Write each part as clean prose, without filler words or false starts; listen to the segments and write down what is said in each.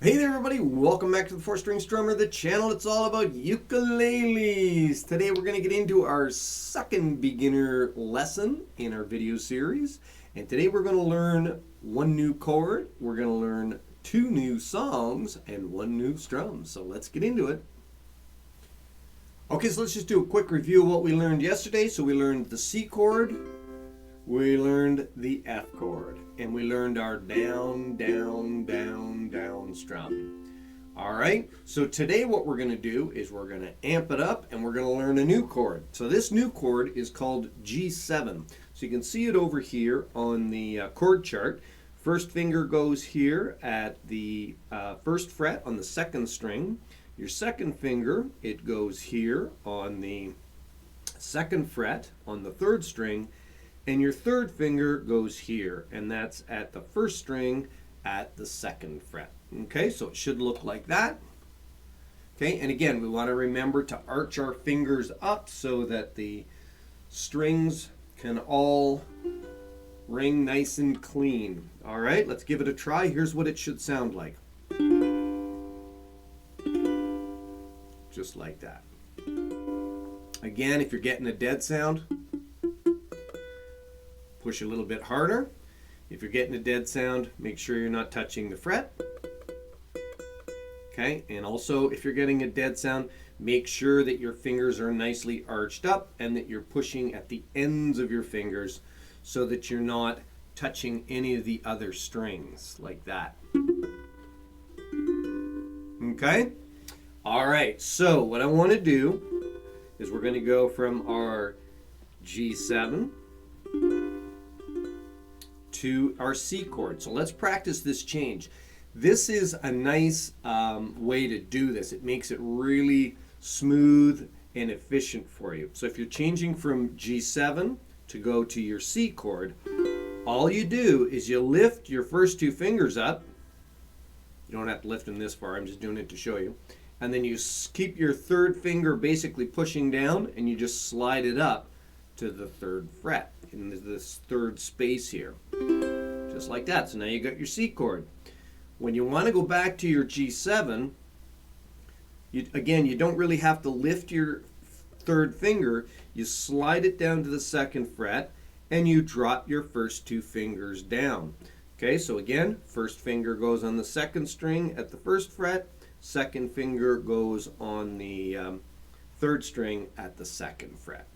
Hey there everybody, welcome back to the 4-String Strummer, the channel that's all about ukuleles. Today we're going to get into our second beginner lesson in our video series. And today we're going to learn one new chord, we're going to learn two new songs, and one new strum. So let's get into it. Okay, so let's just do a quick review of what we learned yesterday. So we learned the C chord, we learned the F chord, and we learned our down, down, down, down strum. All right, so today what we're going to do is we're going to amp it up and we're going to learn a new chord. So this new chord is called G7. So you can see it over here on the chord chart. First finger goes here at the first fret on the second string. Your second finger, it goes here on the second fret on the third string. And your third finger goes here, and that's at the first string at the second fret. Okay, so it should look like that. Okay, and again, we want to remember to arch our fingers up so that the strings can all ring nice and clean. All right, let's give it a try. Here's what it should sound like. Just like that. Again, if you're getting a dead sound, push a little bit harder. If you're getting a dead sound, make sure you're not touching the fret. Okay, and also if you're getting a dead sound, make sure that your fingers are nicely arched up and that you're pushing at the ends of your fingers so that you're not touching any of the other strings like that. Okay? All right, so what I want to do is we're going to go from our G7 to our C chord. So let's practice this change. This is a nice way to do this. It makes it really smooth and efficient for you. So if you're changing from G7 to go to your C chord, all you do is you lift your first two fingers up. You don't have to lift them this far, I'm just doing it to show you. And then you keep your third finger basically pushing down and you just slide it up to the third fret in this third space here. Just like that. So now you got your C chord. When you want to go back to your G7, again, you don't really have to lift your third finger. You slide it down to the second fret and you drop your first two fingers down. Okay, so again, first finger goes on the second string at the first fret, second finger goes on the third string at the second fret.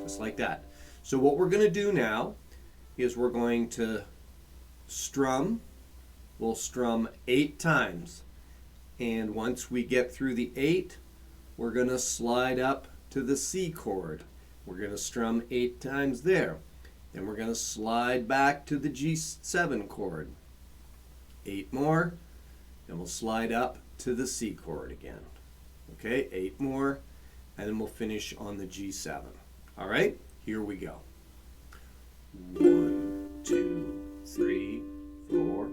Just like that. So what we're going to do now is we're going to strum. We'll strum 8 times. And once we get through the 8, we're going to slide up to the C chord. We're going to strum 8 times there. Then we're going to slide back to the G7 chord. 8 more. Then we'll slide up to the C chord again. Okay, 8 more. And then we'll finish on the G7. All right, here we go. 1, 2, 3, 4,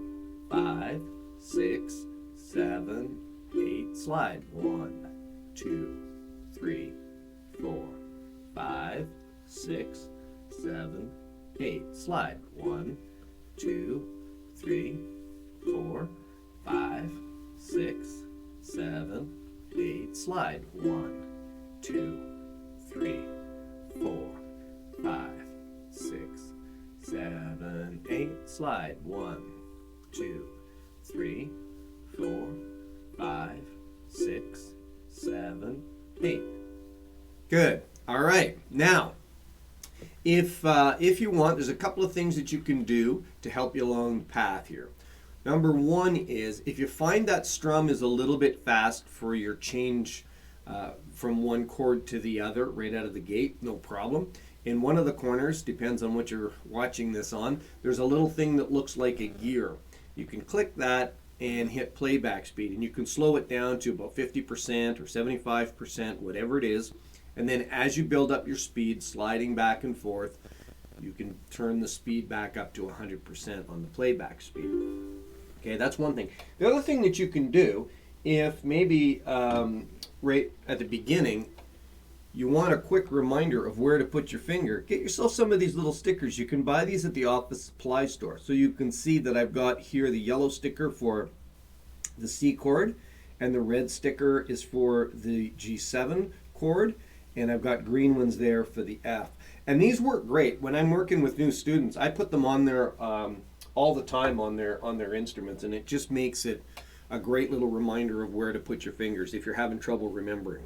5, 6, 7, 8. Slide. 1, 2, 3, 4, 5, 6, 7, 8. Slide. 1, 2, 3, 4, 5, 6, 7, 8. Slide. 1, 2, 3, 4, 5, 6, 7, 8. Slide. 1, 2, 3, 4, 5, 6, 7, 8. Good. All right. Now, if you want, there's a couple of things that you can do to help you along the path here. Number one is if you find that strum is a little bit fast for your change from one chord to the other right out of the gate, no problem. In one of the corners, depends on what you're watching this on, there's a little thing that looks like a gear. You can click that and hit playback speed, and you can slow it down to about 50% or 75%, whatever it is. And then as you build up your speed, sliding back and forth, you can turn the speed back up to 100% on the playback speed. Okay, that's one thing. The other thing that you can do, if maybe right at the beginning, you want a quick reminder of where to put your finger, get yourself some of these little stickers. You can buy these at the office supply store. So you can see that I've got here the yellow sticker for the C chord, and the red sticker is for the G7 chord, and I've got green ones there for the F. And these work great. When I'm working with new students, I put them on there all the time on their instruments, and it just makes it a great little reminder of where to put your fingers if you're having trouble remembering.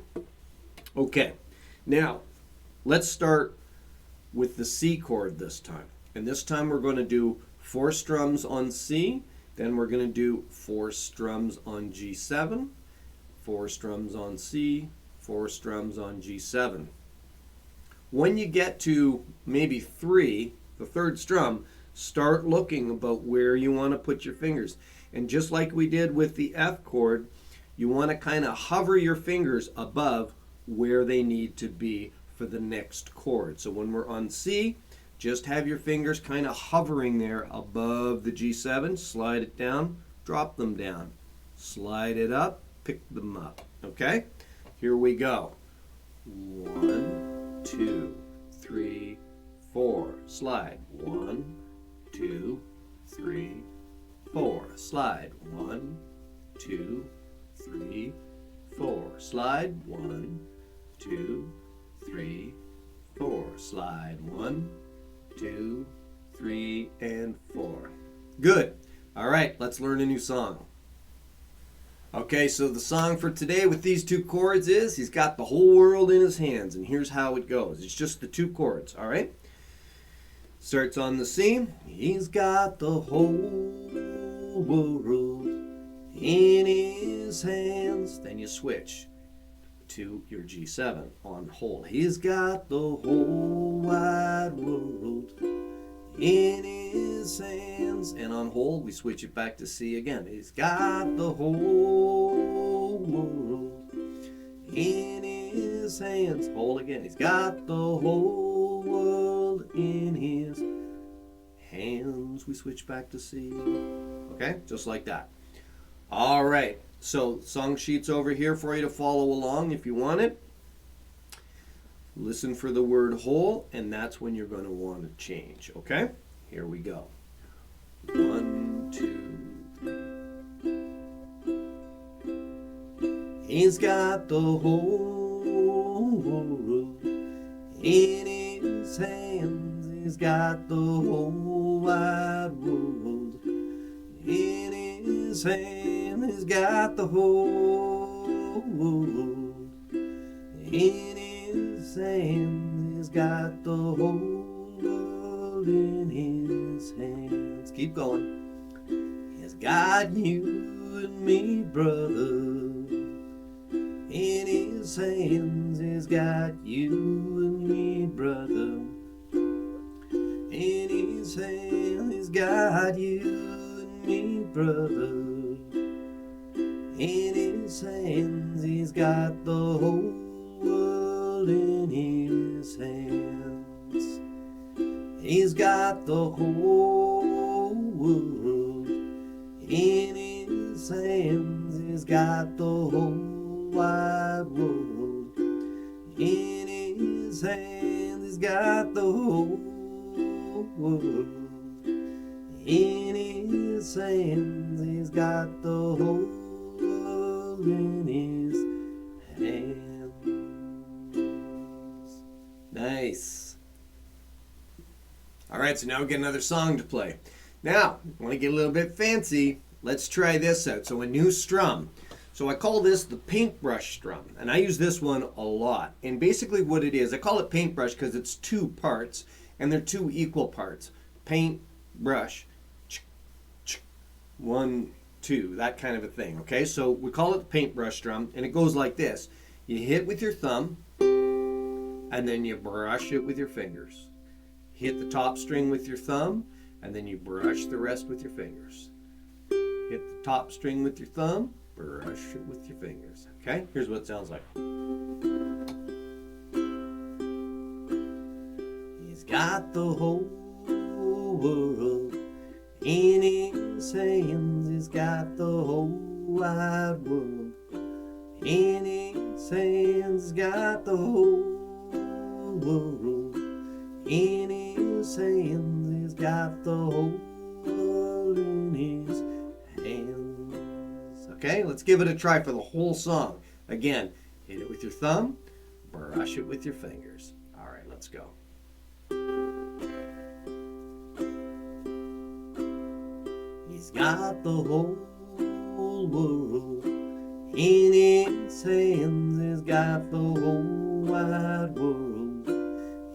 Okay, now let's start with the C chord this time. And this time we're going to do 4 strums on C, then we're going to do 4 strums on G7, 4 strums on C, 4 strums on G7. When you get to maybe 3, the third strum, start looking about where you want to put your fingers. And just like we did with the F chord, you want to kind of hover your fingers above where they need to be for the next chord. So when we're on C, just have your fingers kind of hovering there above the G7, slide it down, drop them down, slide it up, pick them up. Okay? Here we go. 1, 2, 3, 4, slide. 1, 2, 3, 4, slide. 1, 2, 3, 4, slide. 1, 2, 3, 4, slide. 1, 2, 3, and 4. Good. All right, let's learn a new song. Okay, so the song for today with these 2 chords is he's got the whole world in his hands, and here's how it goes. It's just the 2 chords, all right? Starts on the C. He's got the whole world in his hands. Then you switch to your G7 on hold. He's got the whole wide world in his hands. And on hold, we switch it back to C again. He's got the whole world in his hands. Hold again. He's got the whole world in his hands. We switch back to C. Okay? Just like that. All right. So song sheet's over here for you to follow along if you want it. Listen for the word whole, and that's when you're going to want to change. Okay? Here we go. 1, 2, 3. He's got the whole world in his hands. He's got the whole wide world in his hands. He's got the whole world in his hands. He's got the whole world in his hands. Keep going. He's got you and me, brother, in his hands. He's got you and me, brother, in his hands. He's got you and me, brother, in his hands. He's got the whole world in his hands. He's got the whole world in his hands. He's got the whole wide world in his hands. He's got the whole world in his hands. He's got the whole world in his hands. Nice. All right, so now we get another song to play. Now, want to get a little bit fancy? Let's try this out. So a new strum. So I call this the paintbrush strum, and I use this one a lot. And basically what it is, I call it paintbrush because it's 2 parts, and they're 2 equal parts. Paintbrush, 1, 2, that kind of a thing. Okay, so we call it the paintbrush strum, and it goes like this. You hit with your thumb, and then you brush it with your fingers. Hit the top string with your thumb, and then you brush the rest with your fingers. Hit the top string with your thumb, brush it with your fingers. Okay, here's what it sounds like. He's got the whole world in his hands. He's got the whole wide world in his hands. He's got the whole world in his hands. He's got the whole world in his hands. Okay, let's give it a try for the whole song. Again, hit it with your thumb, brush it with your fingers. All right, let's go. He's got the whole world in his hands. He's got the whole wide world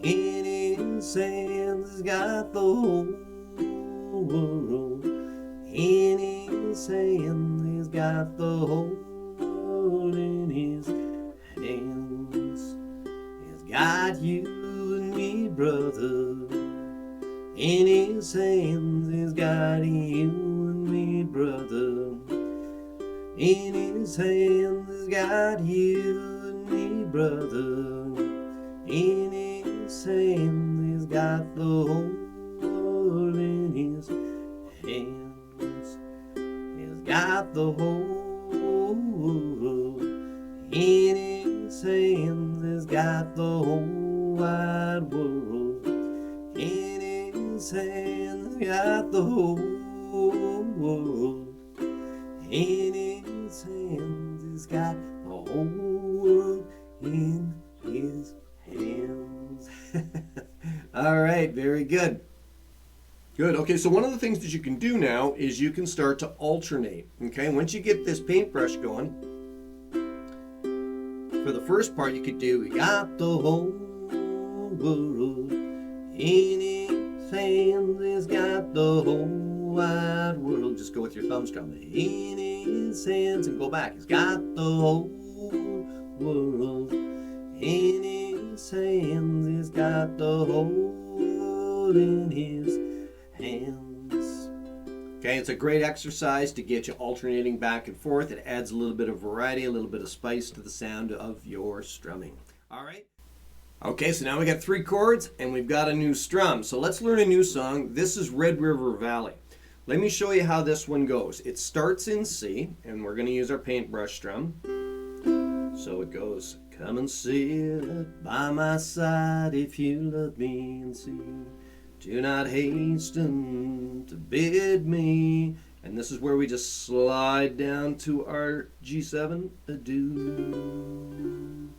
in his hands. He's got the whole world in his hands. He's got the whole world in his hands. He's got you and me, brother, in his hands. He's got you and me, brother, in his hands. He's got you and me, brother, in his hands. He's got the whole world in his hands. He's got the whole world in his hands. He's got the whole wide world in his hands. He's got the whole world in his hands. He's got the whole world in his hands. All right, very good. Good. Okay, so one of the things that you can do now is you can start to alternate. Okay, once you get this paintbrush going, for the first part you could do, we got the whole world in his hands. He's got the whole wide world. Just go with your thumb strum. In his hands and go back. He's got the whole world in his hands. He's got the whole world in his hands. Okay, it's a great exercise to get you alternating back and forth. It adds a little bit of variety, a little bit of spice to the sound of your strumming. All right. Okay, so now we got 3 chords and we've got a new strum. So let's learn a new song. This is Red River Valley. Let me show you how this one goes. It starts in C, and we're going to use our paintbrush strum. So it goes, come and sit by my side if you love me and see. Do not hasten to bid me. And this is where we just slide down to our G7, adieu.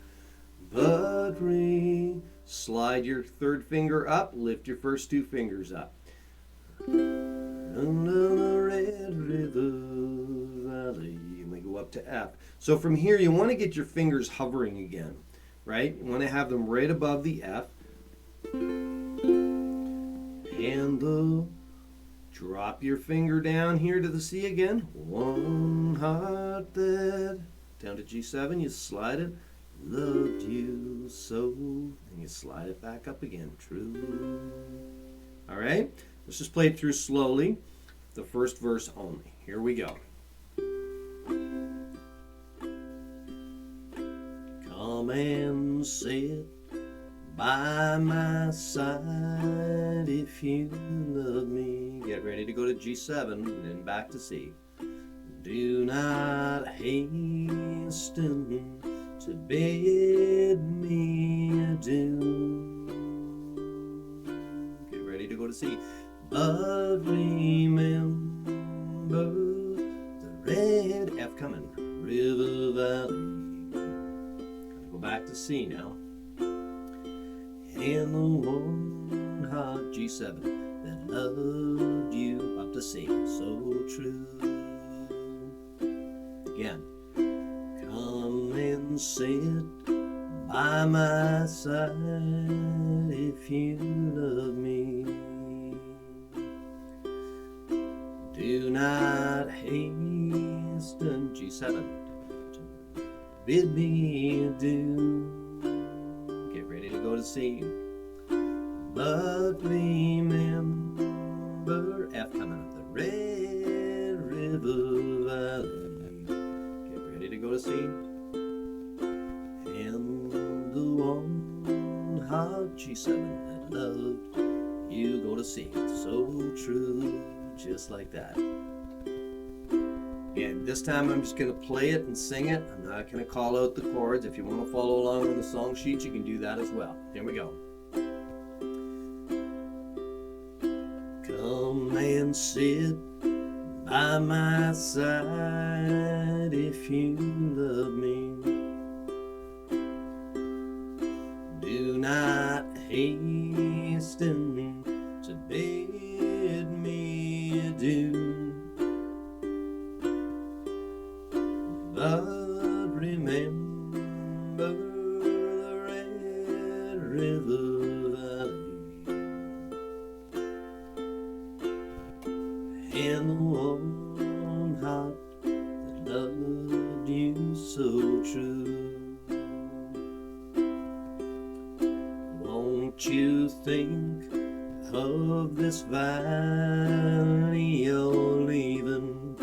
But slide your 3rd finger up, lift your first 2 fingers up. Down the Red River Valley, and we go up to F. So from here, you want to get your fingers hovering again, right? You want to have them right above the F. And drop your finger down here to the C again. One heart that, down to G7, you slide it. Loved you so, and you slide it back up again. True. All right, let's just play it through slowly. The first verse only. Here we go. Come and sit by my side if you love me. Get ready to go to G7 and then back to C. Do not hasten to bid me adieu. Get ready to go to C. But remember the red F coming, River Valley. Gotta go back to C now. And the one hot G7 that loved you up to C, so true. Again. Come and sit by my side if you love me. Do not hasten, G7, to bid me adieu. Get ready to go to C. But remember F coming up the Red River Valley. Get ready to go to C. And the one hot G7 that loved you, go to C. So true. Just like that. Again, this time I'm just going to play it and sing it. I'm not going to call out the chords. If you want to follow along on the song sheet, you can do that as well. Here we go. Come and sit by my side if you love me. Do not hasten to bid me adieu, but remember the Red River Valley and the one heart that loved you so true. Won't you think of this valley you're leaving,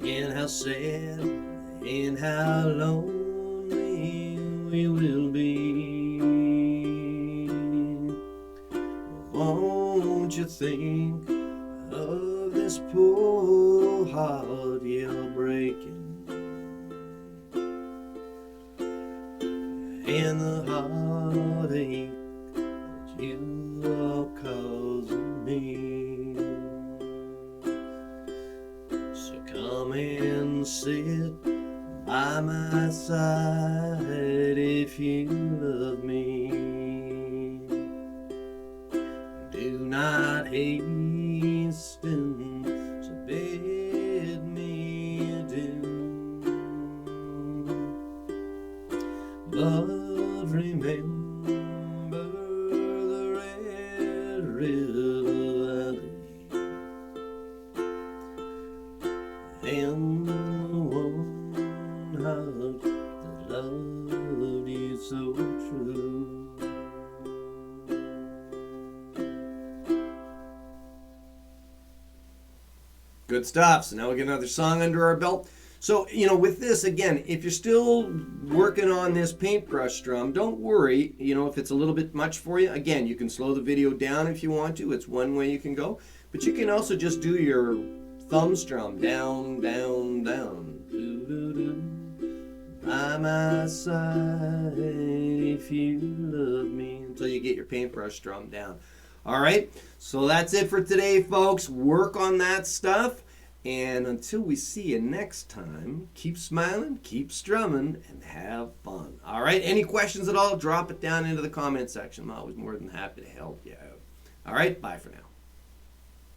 and how sad and how lonely we will be? Won't you think of this poor heart you're breaking, and the heartache that you are causing me? So come and sit by my side if you love me. Do not hasten to bid me adieu, but remember the Red River Valley and the one heart that loved you so true. Good stuff. So now we get another song under our belt. So, with this, again, if you're still working on this paintbrush strum, don't worry, if it's a little bit much for you. Again, you can slow the video down if you want to. It's one way you can go. But you can also just do your thumb strum, down, down, down. Doo, doo, doo. By my side if you love me, until you get your paintbrush strum down. All right, so that's it for today, folks. Work on that stuff. And until we see you next time, keep smiling, keep strumming, and have fun. All right, any questions at all, drop it down into the comment section. I'm always more than happy to help you out. All right, bye for now.